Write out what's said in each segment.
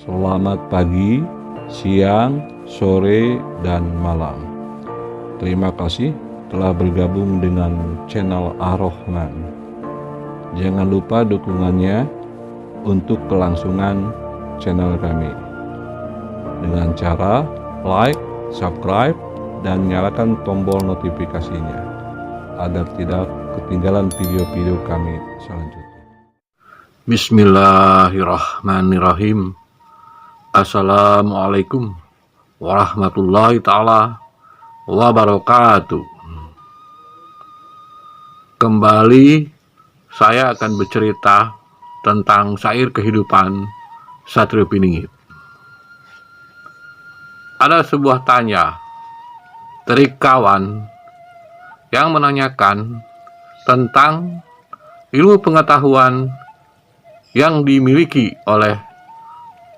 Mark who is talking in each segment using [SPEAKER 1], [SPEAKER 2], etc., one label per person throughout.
[SPEAKER 1] Selamat pagi, siang, sore, dan malam. Terima kasih telah bergabung dengan channel Ar-Rahman. Jangan lupa dukungannya untuk kelangsungan channel kami dengan cara like, subscribe, dan nyalakan tombol notifikasinya agar tidak ketinggalan video-video kami selanjutnya. Bismillahirrahmanirrahim. Assalamualaikum warahmatullahi ta'ala wabarakatuh. Kembali saya akan bercerita tentang syair kehidupan Satrio Piningit. Ada sebuah tanya dari kawan yang menanyakan tentang ilmu pengetahuan yang dimiliki oleh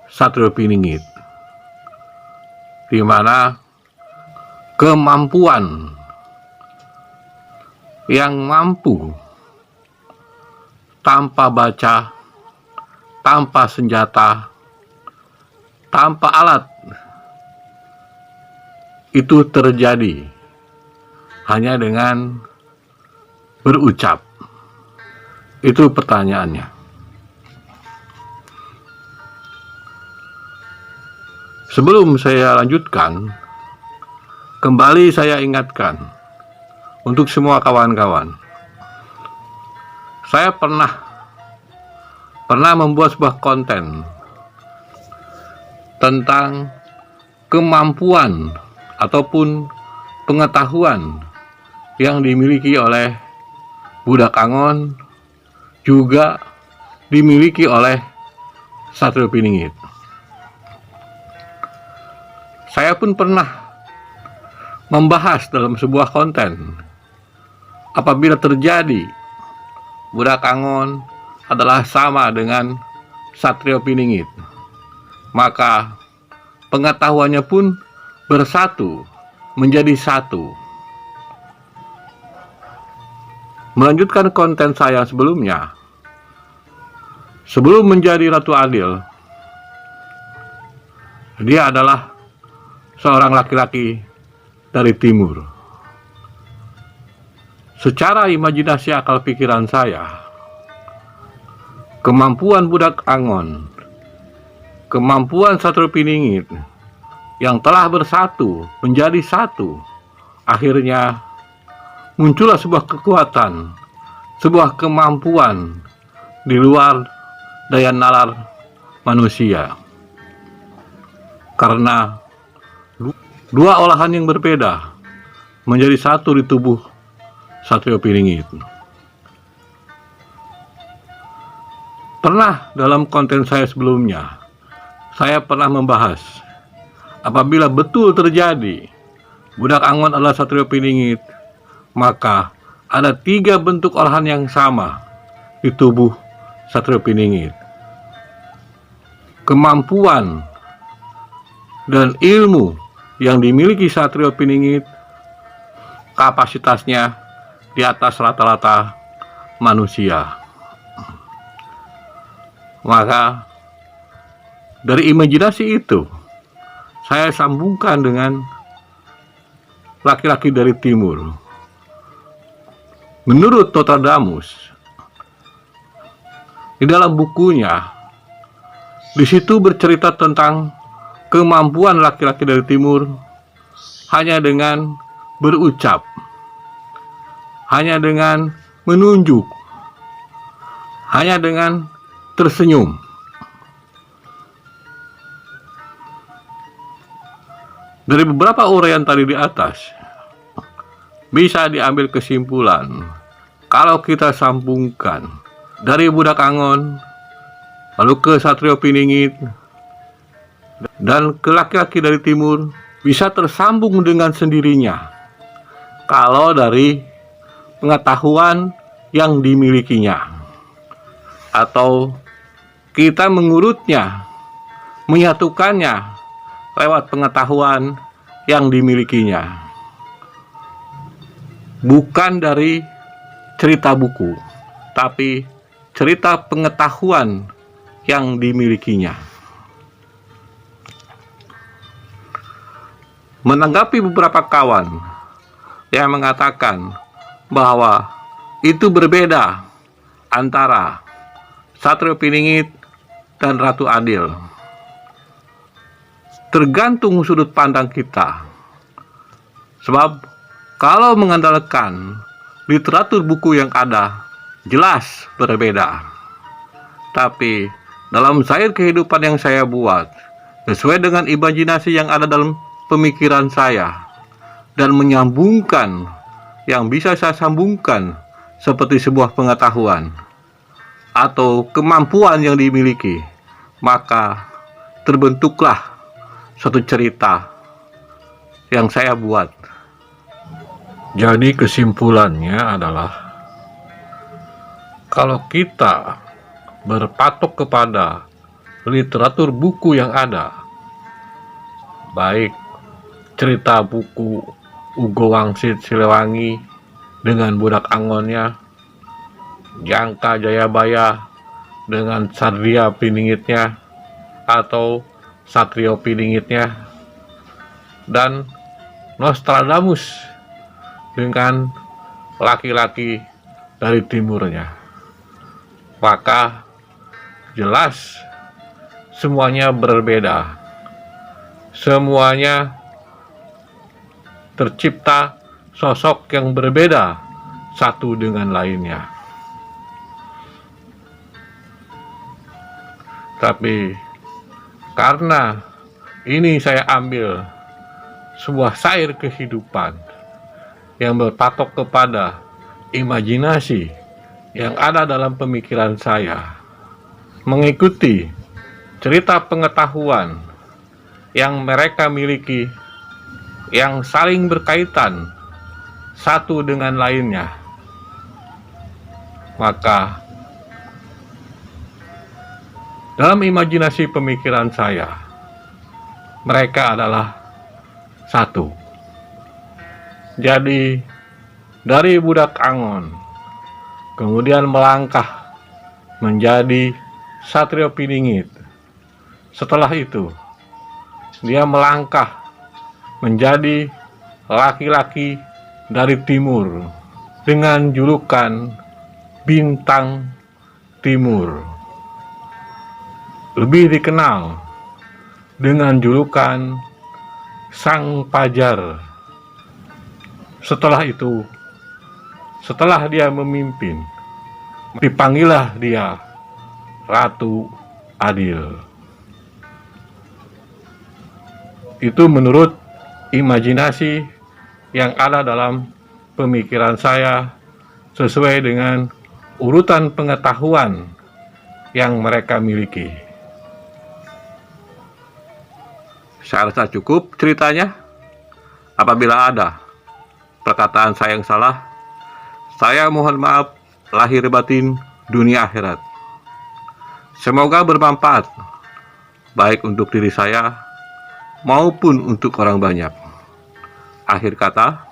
[SPEAKER 1] Satrio Piningit, di mana kemampuan yang mampu tanpa baca, tanpa senjata, tanpa alat itu terjadi hanya dengan berucap. Itu pertanyaannya. Sebelum saya lanjutkan, kembali saya ingatkan untuk semua kawan-kawan. Saya pernah membuat sebuah konten tentang kemampuan ataupun pengetahuan yang dimiliki oleh Budak Angon, juga dimiliki oleh Satrio Piningit. Saya pun pernah membahas dalam sebuah konten, apabila terjadi Budak Angon adalah sama dengan Satrio Piningit, maka pengetahuannya pun bersatu menjadi satu. Melanjutkan konten saya sebelumnya, sebelum menjadi Ratu Adil, dia adalah seorang laki-laki dari timur. Secara imajinasi akal pikiran saya, kemampuan Budak Angon, kemampuan Satrio Piningit yang telah bersatu menjadi satu, akhirnya muncullah sebuah kekuatan, sebuah kemampuan di luar daya nalar manusia. Karena dua olahan yang berbeda menjadi satu di tubuh Satrio Piningit. Pernah dalam konten saya sebelumnya, saya pernah membahas, apabila betul terjadi Budak Angon adalah Satrio Piningit, maka ada 3 bentuk olahan yang sama di tubuh Satrio Piningit. Kemampuan dan ilmu yang dimiliki Satrio Piningit kapasitasnya di atas rata-rata manusia. Maka dari imajinasi itu, saya sambungkan dengan laki-laki dari timur. Menurut Nostradamus, di dalam bukunya, di situ bercerita tentang kemampuan laki-laki dari timur hanya dengan berucap, hanya dengan menunjuk, hanya dengan tersenyum. Dari beberapa uraian tadi di atas, bisa diambil kesimpulan, kalau kita sambungkan dari Budak Angon, lalu ke Satrio Piningit, dan ke laki-laki dari timur, bisa tersambung dengan sendirinya kalau dari pengetahuan yang dimilikinya, atau kita mengurutnya, menyatukannya lewat pengetahuan yang dimilikinya, bukan dari cerita buku, tapi cerita pengetahuan yang dimilikinya. menanggapi beberapa kawan yang mengatakan bahwa itu berbeda antara Satrio Piningit dan Ratu Adil. Tergantung sudut pandang kita. Sebab kalau mengandalkan literatur buku yang ada, jelas berbeda. Tapi dalam sayur kehidupan yang saya buat, sesuai dengan imajinasi yang ada dalam pemikiran saya, dan menyambungkan yang bisa saya sambungkan seperti sebuah pengetahuan atau kemampuan yang dimiliki, maka terbentuklah suatu cerita yang saya buat. Jadi kesimpulannya adalah, kalau kita berpatok kepada literatur buku yang ada, baik cerita buku Ugo Wangsit Siliwangi dengan Budak Angonnya, Jangka Jayabaya dengan Satria Piningitnya atau Satrio Piningitnya, dan Nostradamus dengan laki-laki dari timurnya, maka jelas semuanya berbeda. Semuanya tercipta sosok yang berbeda satu dengan lainnya. Tapi karena ini saya ambil sebuah sair kehidupan yang berpatok kepada imajinasi yang ada dalam pemikiran saya, mengikuti cerita pengetahuan yang mereka miliki, yang saling berkaitan satu dengan lainnya, maka dalam imajinasi pemikiran saya, mereka adalah satu. Jadi dari Budak Angon kemudian melangkah menjadi Satrio Piningit. Setelah itu dia melangkah menjadi laki-laki dari timur dengan julukan Bintang Timur, lebih dikenal dengan julukan Sang Pajar. Setelah itu, setelah dia memimpin, dipanggillah dia Ratu Adil. Itu menurut imajinasi yang ada dalam pemikiran saya, sesuai dengan urutan pengetahuan yang mereka miliki. Saya rasa cukup ceritanya. Apabila ada perkataan saya yang salah, saya mohon maaf lahir batin dunia akhirat. Semoga bermanfaat baik untuk diri saya maupun untuk orang banyak. Akhir kata,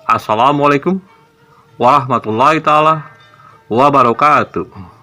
[SPEAKER 1] Assalamualaikum warahmatullahi taala wabarakatuh.